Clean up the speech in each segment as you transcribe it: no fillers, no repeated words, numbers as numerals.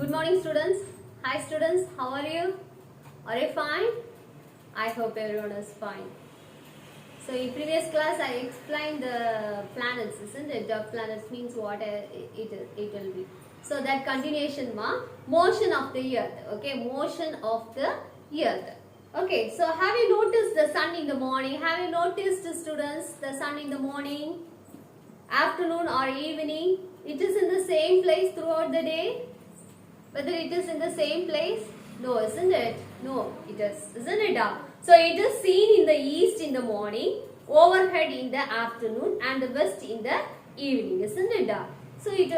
Good morning, students. Hi, students. How are you? Are you fine? I hope everyone is fine. So, in previous class, I explained the planets, isn't it? The planets means what it will be. So, that continuation, motion of the earth. Okay, motion of the earth. Okay, so have you noticed the sun in the morning? Have you noticed, students, the sun in the morning, afternoon, or evening? It is in the same place throughout the day. Whether it is in the same place? No, isn't it? No, it is, isn't it? So it is seen in the east in the morning, overhead in the afternoon, and the west in the evening, isn't it? So it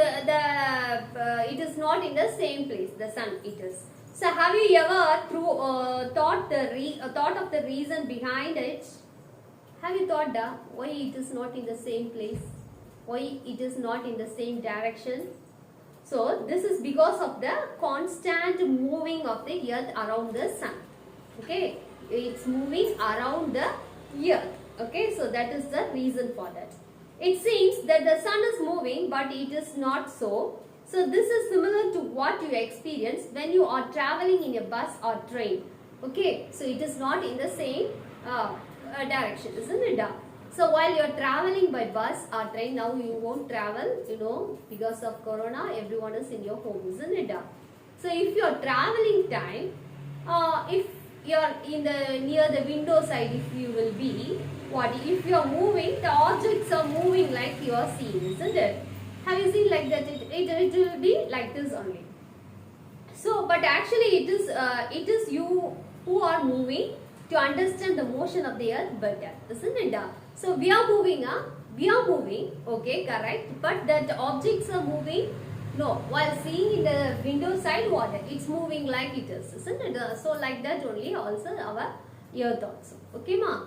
is not in the same place. The sun it is. So have you ever thought of the reason behind it? Have you thought why it is not in the same place? Why it is not in the same direction? So this is because of the constant moving of the earth around the sun. Okay, it's moving around the earth. Okay, so that is the reason for that. It seems that the sun is moving, but it is not so. So this is similar to what you experience when you are traveling in a bus or train. Okay, so it is not in the same direction, isn't it? So while you are traveling by bus or train, now you won't travel, because of corona, everyone is in your home, isn't it? So if you are traveling time, if you are near the window side, if you will be, if you are moving, the objects are moving like you are seeing, isn't it? Have you seen like that? It will be like this only. So, but actually it is you who are moving to understand the motion of the earth better, isn't it? So we are moving, okay, correct, but that objects are moving, no, while seeing in the window side, it's moving like it is, isn't it? So like that only also our earth also, okay ma?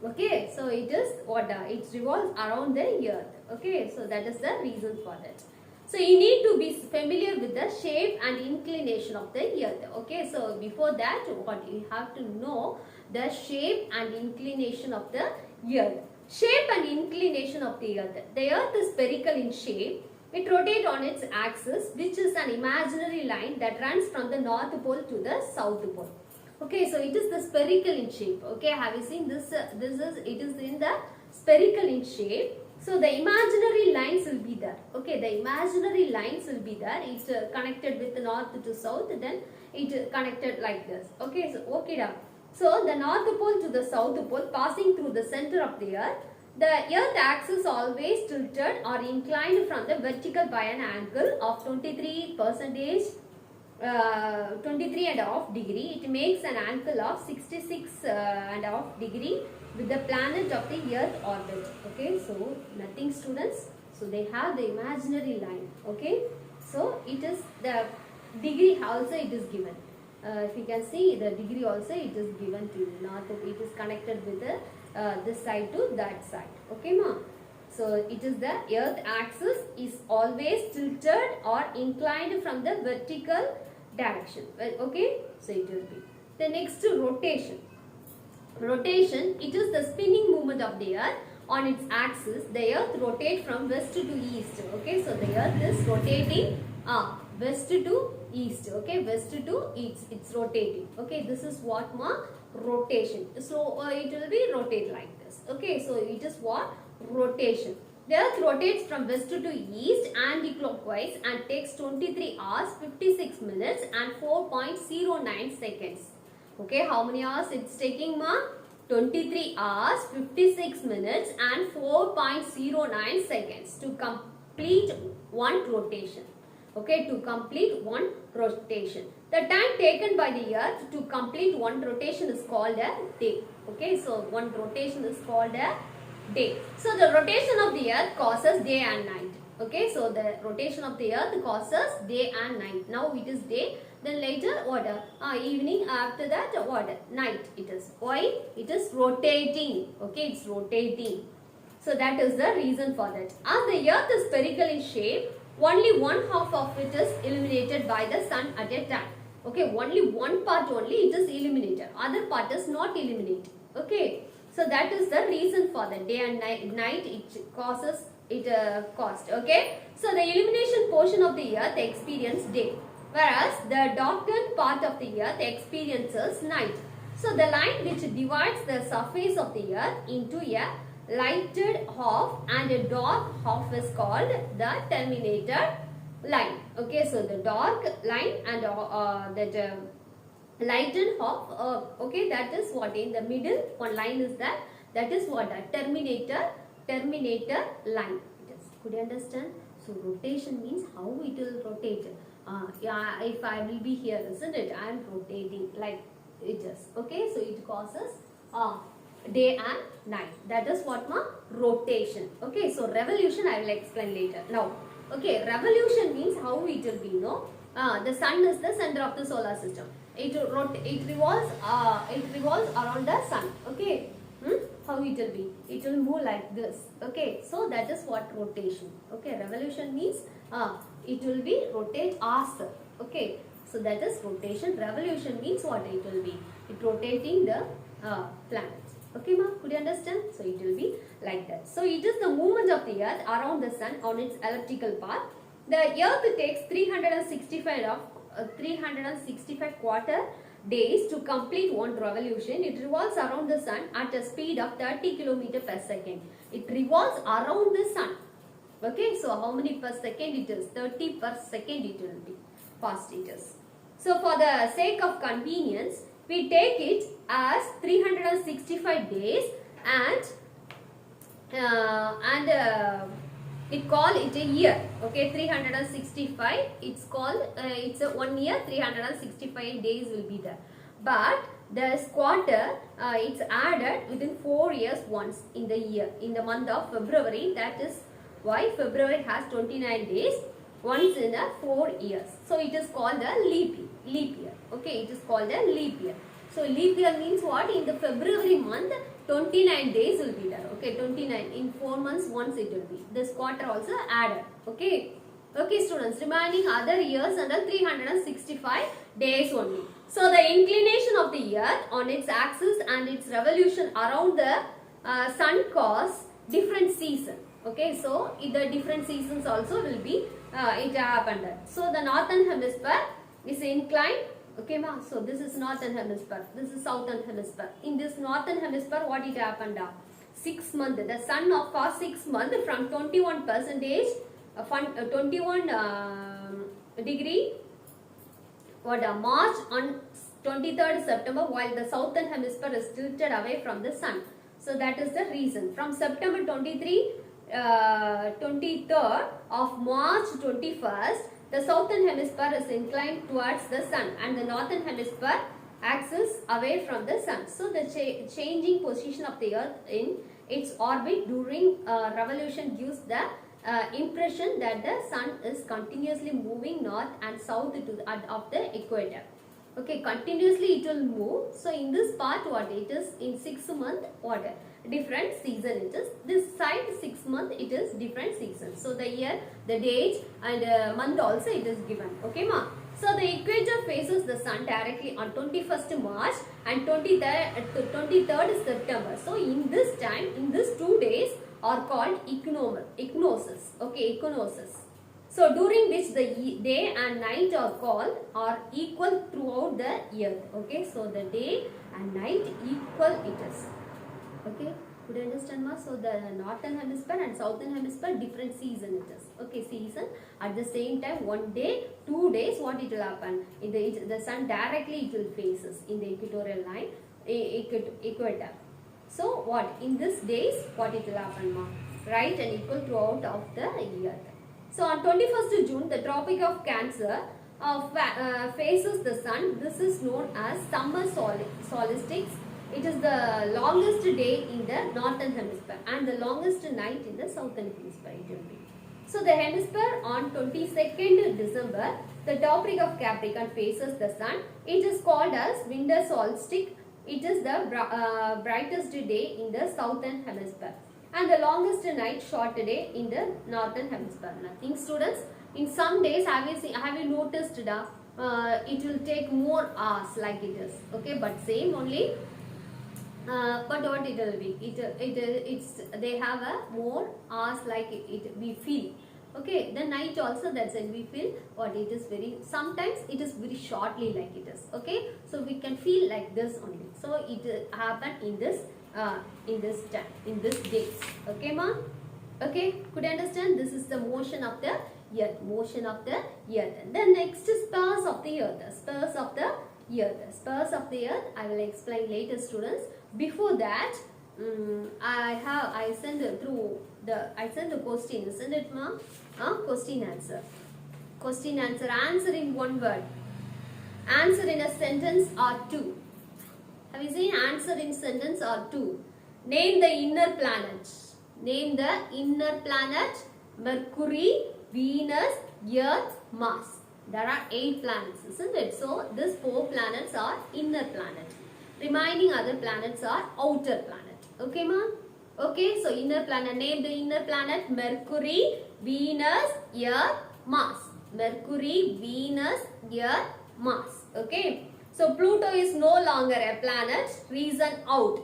Okay, so it is it revolves around the earth, okay, so that is the reason for that. So you need to be familiar with the shape and inclination of the earth, okay, so before that you have to know the shape and inclination of the earth. Shape and inclination of the earth. The earth is spherical in shape. It rotates on its axis, which is an imaginary line that runs from the north pole to the south pole. Okay, so it is the spherical in shape. Okay, have you seen this? It is in the spherical in shape. So the imaginary lines will be there. Okay, the imaginary lines will be there. It's connected with the north to south. Then it connected like this. Okay, so okay. So the north pole to the south pole passing through the center of the earth. The earth axis always tilted or inclined from the vertical by an angle of 23 and a half degree. It makes an angle of 66 and a half degree with the planet of the earth orbit. Okay, so nothing, students. So they have the imaginary line. Okay, so it is the degree also it is given. If you can see the degree also it is given to you. North, it is connected with the this side to that side. Okay ma? So it is the earth axis is always tilted or inclined from the vertical direction. Okay, so it will be. The next rotation. Rotation, it is the spinning movement of the earth on its axis. The earth rotates from west to east. Okay, so the earth is rotating west to east. Okay, west to east, it's rotating. Okay, this is what rotation. So it will be rotate like this. Okay, so it is what rotation. The earth rotates from west to east anti-clockwise and takes 23 hours 56 minutes and 4.09 seconds. Okay, how many hours it's taking 23 hours 56 minutes and 4.09 seconds to complete one rotation. Okay, to complete one rotation. The time taken by the earth to complete one rotation is called a day. Okay, so one rotation is called a day. So the rotation of the earth causes day and night. Okay, so the rotation of the earth causes day and night. Now it is day, then later evening, after that night it is. Why? It is rotating. Okay, it's rotating. So that is the reason for that. As the earth is spherical in shape, only one half of it is illuminated by the sun at a time. Okay, only one part only it is illuminated. Other part is not illuminated. Okay, so that is the reason for the day and night it causes cost. Okay, so the illumination portion of the earth experience day. whereas the darkened part of the earth experiences night. So the line which divides the surface of the earth into a lighted half and a dark half is called the terminator line. Okay, so the dark line and that lightened half, okay, that is what in the middle one line is that is what a terminator line. Could you understand? So rotation means how it will rotate. Yeah, if I will be here, isn't it? I am rotating like it is. Okay, so it causes day and night. That is what ma rotation. Okay, so revolution I will explain later. Now, okay, revolution means how it will be. No, the sun is the center of the solar system. It revolves around the sun. Okay. How it will be? It will move like this. Okay, so that is what rotation. Okay, revolution means it will be rotate ourselves. Okay, so that is rotation. Revolution means what it will be? It rotating the planets. Okay, ma? Could you understand? So it will be like that. So it is the movement of the earth around the sun on its elliptical path. The earth takes 365 quarter days to complete one revolution. It revolves around the sun at a speed of 30 km per second. It revolves around the sun. Okay, so how many per second it is? 30 per second it will be. Fast it is. So for the sake of convenience, we take it as 365 days and it call it a year. Okay, 365 it's called it's a 1 year, 365 days will be there, but this quarter it's added within 4 years once in the year, in the month of February. That is why February has 29 days once in a 4 years. So it is called a leap year. Okay, it is called a leap year. So leap year means what? In the February month 29 days will be there. Okay, 29 in 4 months once it will be. This quarter also added. Okay. Okay, students, remaining other years under 365 days only. So the inclination of the earth on its axis and its revolution around the sun cause different season. Okay, so the different seasons also will be it happened. So the northern hemisphere is inclined. Okay, ma. So this is northern hemisphere. This is southern hemisphere. In this northern hemisphere, what it happened? 6 months. The sun of for 6 months from 21%, 21 degree. What March on 23rd September, while the southern hemisphere is tilted away from the sun. So that is the reason. From September 23rd of March 21st. The southern hemisphere is inclined towards the sun and the northern hemisphere axis away from the sun. So the changing position of the earth in its orbit during revolution gives the impression that the sun is continuously moving north and south to the, of the equator. Okay, continuously it will move. So in this part what it is in 6 month what different season it is. This side 6 month it is different season. So the year, the date and month also it is given. Okay ma. So the equator faces the sun directly on 21st March and 23rd September. So in this time, in these 2 days are called equinoxes. Okay, equinoxes. So during which the day and night are equal throughout the earth. Okay, so the day and night equal it is. Okay, could you understand ma? So the northern hemisphere and southern hemisphere different season it is. Okay, season at the same time 1 day, 2 days what it will happen? In the sun directly it will faces in the equatorial line, equator. So what in these days what it will happen ma? Right and equal throughout of the earth. So on 21st June the Tropic of Cancer faces the sun. This is known as summer solstice. It is the longest day in the northern hemisphere and the longest night in the southern hemisphere it will be. So the hemisphere on 22nd December, the Tropic of Capricorn faces the sun. It is called as winter solstice. It is the brightest day in the southern hemisphere and the longest night short day in the northern hemisphere. Nothing students. In some days have you noticed it will take more hours like it is. Okay, but same only. But what it will be? They have a more hours like it we feel. Okay, the night also, that's when we feel what it is very, sometimes it is very shortly like it is. Okay, so we can feel like this only. So it happened in this time, in this days. Okay, ma? Okay, could you understand? This is the motion of the earth, motion of the earth. And then next is spurs of the earth, spurs of the earth. Spurs of the earth I will explain later, students. Before that, I send the question, isn't it, ma? Question answer. Question answer. Answer in one word. Answer in a sentence or two. Have you seen answer in sentence or two? Name the inner planets. Name the inner planet. Mercury, Venus, Earth, Mars. There are 8 planets, isn't it? So these 4 planets are inner planet. Remaining other planets are outer planet. Okay, ma? Okay, so inner planet. Name the inner planet. Mercury, Venus, Earth, Mars. Mercury, Venus, Earth, Mars. Okay. So Pluto is no longer a planet. Reason out.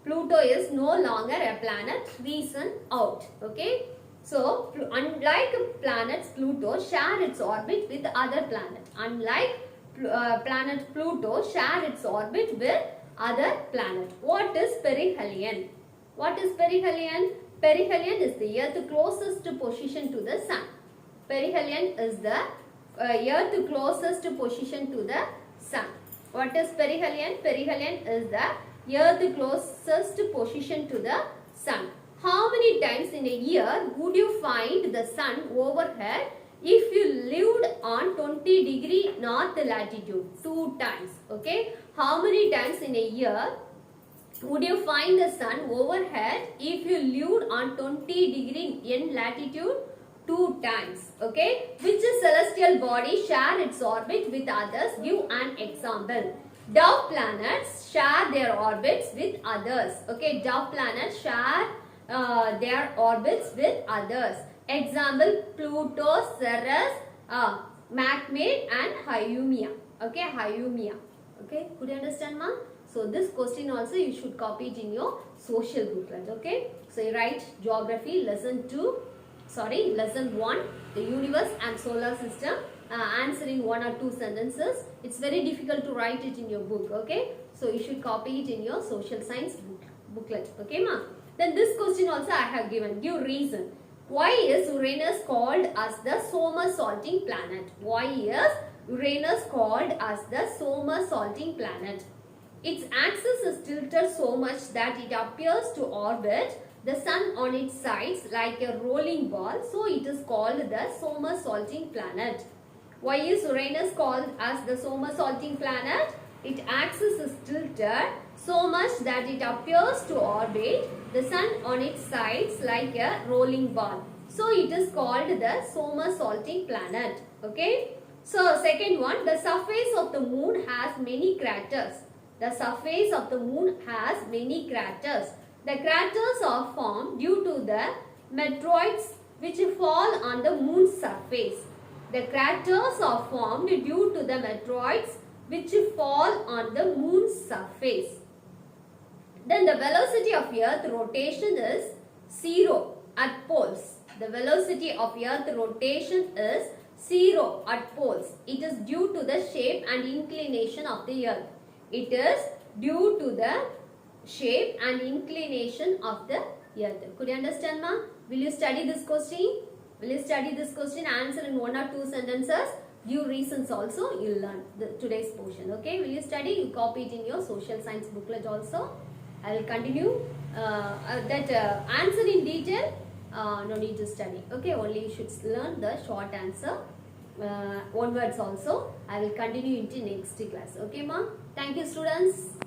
Pluto is no longer a planet. Reason out. Okay. So unlike planets, Pluto share its orbit with other planets. Unlike planet Pluto share its orbit with other planet. What is perihelion? What is perihelion? Perihelion is the earth closest position to the sun. Perihelion is the earth closest position to the sun. What is perihelion? Perihelion is the earth closest position to the sun. How many times in a year would you find the sun overhead if you lived on 20° north latitude? 2 times. Okay. How many times in a year would you find the sun overhead if you lived on 20° in latitude? 2 times. Okay. Which celestial body share its orbit with others? Give an example. Dwarf planets share their orbits with others. Okay. Dwarf planets share their orbits with others. Example: Pluto, Ceres, Ganymede and Haumea. Okay. Haumea. Okay. Could you understand, ma? So this question also you should copy it in your social booklet. Okay. So you write geography lesson 1, the universe and solar system. Answer in 1 or 2 sentences. It's very difficult to write it in your book. Okay. So you should copy it in your social science booklet. Okay, ma? Then this question also I have given. Give reason. Why is Uranus called as the somersaulting planet? Why is Uranus called as the somersaulting planet? Its axis is tilted so much that it appears to orbit the sun on its sides like a rolling ball. So it is called the somersaulting planet. Why is Uranus called as the somersaulting planet? Its axis is tilted so much that it appears to orbit the sun on its sides like a rolling ball. So it is called the somersaulting planet. Okay. So second one, the surface of the moon has many craters. The surface of the moon has many craters. The craters are formed due to the meteoroids which fall on the moon's surface. The craters are formed due to the meteoroids which fall on the moon's surface. Then the velocity of Earth rotation is 0 at poles. The velocity of Earth rotation is 0 at poles. It is due to the shape and inclination of the Earth. It is due to the shape and inclination of the Earth. Could you understand, ma? Will you study this question? Will you study this question? Answer in 1 or 2 sentences. Give reasons also. You will learn today's portion. Okay? Will you study? You copy it in your social science booklet also. I will continue answer in detail. No need to study. Okay? Only you should learn the short answer. One words also. I will continue into next class. Okay, ma? Thank you, students.